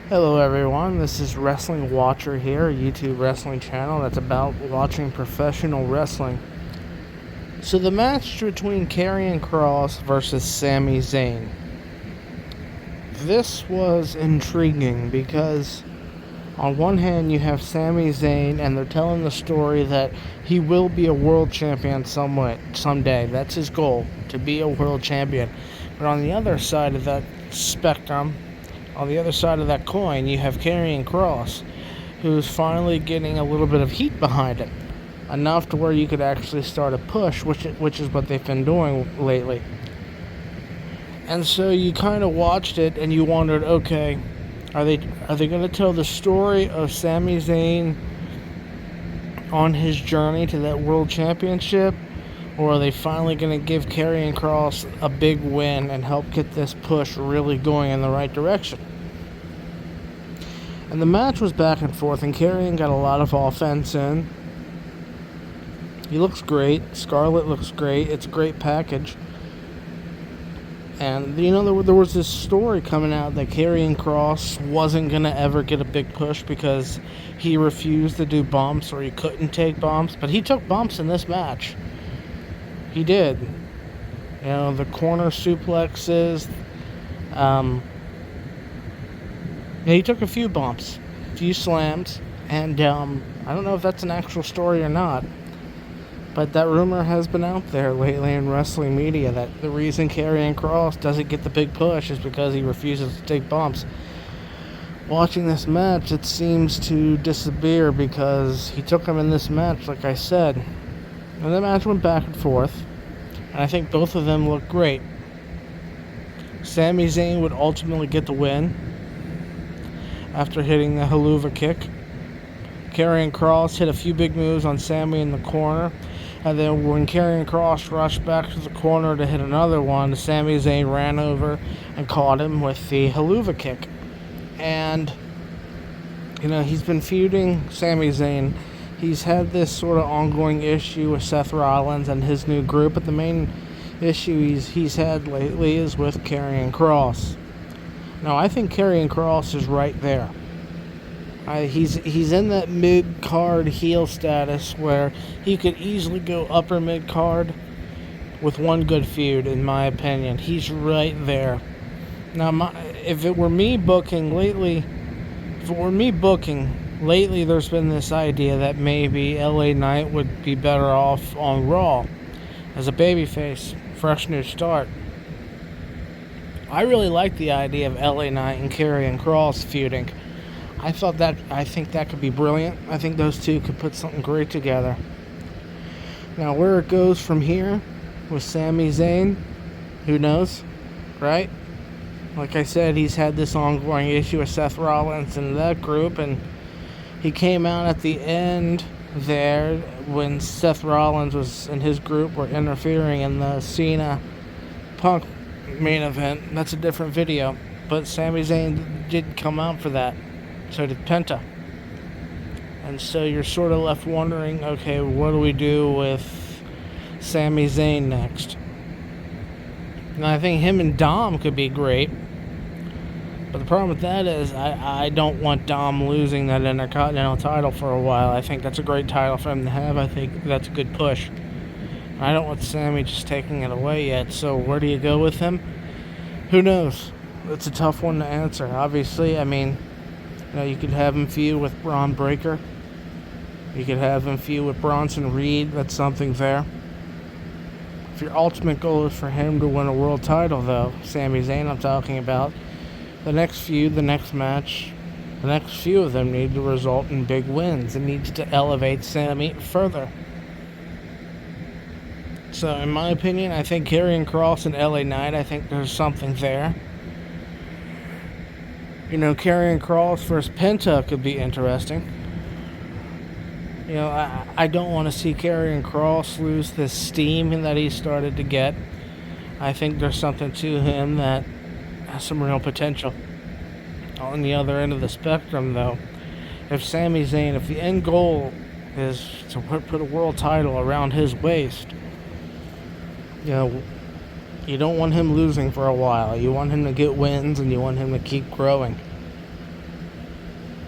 Hello everyone, this is Wrestling Watcher here, a YouTube wrestling channel that's about watching professional wrestling. So the match between Karrion Kross versus Sami Zayn. This was intriguing because on one hand you have Sami Zayn and they're telling the story that he will be a world champion someday. That's his goal, to be a world champion. But on the other side of that spectrum, on the other side of that coin, you have Karrion Kross, who's finally getting a little bit of heat behind him, enough to where you could actually start a push, which is what they've been doing lately. And so you kind of watched it and you wondered, okay, are they going to tell the story of Sami Zayn on his journey to that world championship, or are they finally going to give Karrion Kross a big win and help get this push really going in the right direction? And the match was back and forth, and Karrion got a lot of offense in. He looks great. Scarlett looks great. It's a great package. And, there was this story coming out that Karrion Kross wasn't going to ever get a big push because he refused to do bumps, or he couldn't take bumps. But he took bumps in this match. He did. The corner suplexes. He took a few bumps, a few slams, and I don't know if that's an actual story or not, but that rumor has been out there lately in wrestling media that the reason Karrion Kross doesn't get the big push is because he refuses to take bumps. Watching this match, it seems to disappear because he took him in this match, like I said. And the match went back and forth, and I think both of them looked great. Sami Zayn would ultimately get the win after hitting the haluva kick. Karrion Kross hit a few big moves on Sami in the corner, and then when Karrion Kross rushed back to the corner to hit another one, Sami Zayn ran over and caught him with the haluva kick. And he's been feuding Sami Zayn. He's had this sort of ongoing issue with Seth Rollins and his new group, but the main issue he's had lately is with Karrion Kross. Now, I think Karrion Kross is right there. He's in that mid-card heel status where he could easily go upper mid-card with one good feud, in my opinion. He's right there. Now, if it were me booking lately, there's been this idea that maybe LA Knight would be better off on Raw as a babyface, fresh new start. I really like the idea of LA Knight and Karrion Kross feuding. I think that could be brilliant. I think those two could put something great together. Now, where it goes from here with Sami Zayn, who knows, right? Like I said, he's had this ongoing issue with Seth Rollins and that group, and he came out at the end there when Seth Rollins and his group were interfering in the Cena Punk main event. That's a different video, but Sami Zayn did come out for that. So did Penta. And so you're sort of left wondering, okay, what do we do with Sami Zayn next? And I think him and Dom could be great. But the problem with that is I don't want Dom losing that Intercontinental title for a while. I think that's a great title for him to have. I think that's a good push. I don't want Sami just taking it away yet. So where do you go with him? Who knows? It's a tough one to answer. Obviously, you could have him feud with Braun Breaker. You could have him feud with Bronson Reed. That's something there. If your ultimate goal is for him to win a world title, though, Sami Zayn I'm talking about, the next feud, the next match, the next few of them need to result in big wins. It needs to elevate Sami further. So, in my opinion, I think Karrion Kross and LA Knight, I think there's something there. Karrion Kross versus Penta could be interesting. I don't want to see Karrion Kross lose this steam that he started to get. I think there's something to him that has some real potential. On the other end of the spectrum, though, if the end goal is to put a world title around his waist, you don't want him losing for a while. You want him to get wins, and you want him to keep growing.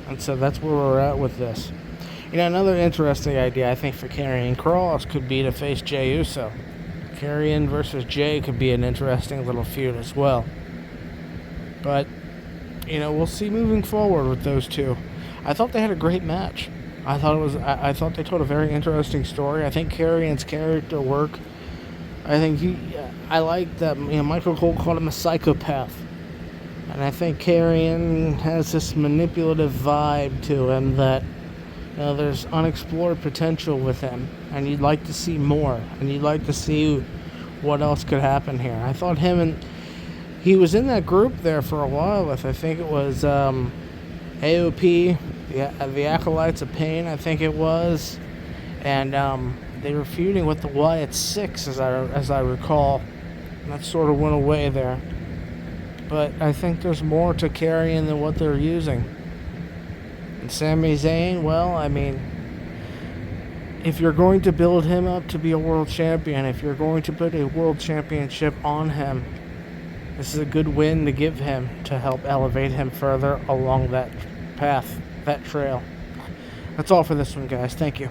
And so that's where we're at with this. Another interesting idea I think for Karrion Kross could be to face Jey Uso. Karrion versus Jey could be an interesting little feud as well. But, we'll see moving forward with those two. I thought they had a great match. I thought they told a very interesting story. I think Karrion's character work. I like that. Michael Cole called him a psychopath, and I think Karrion has this manipulative vibe to him that there's unexplored potential with him, and you'd like to see more, and you'd like to see what else could happen here. I thought he was in that group there for a while with, I think it was AOP, the Acolytes of Pain, I think it was, and they were feuding with the Wyatt Six, as I recall, and that sort of went away there. But I think there's more to Karrion than what they're using. And Sami Zayn, well, if you're going to build him up to be a world champion, if you're going to put a world championship on him, this is a good win to give him to help elevate him further along that path, that trail. That's all for this one, guys. Thank you.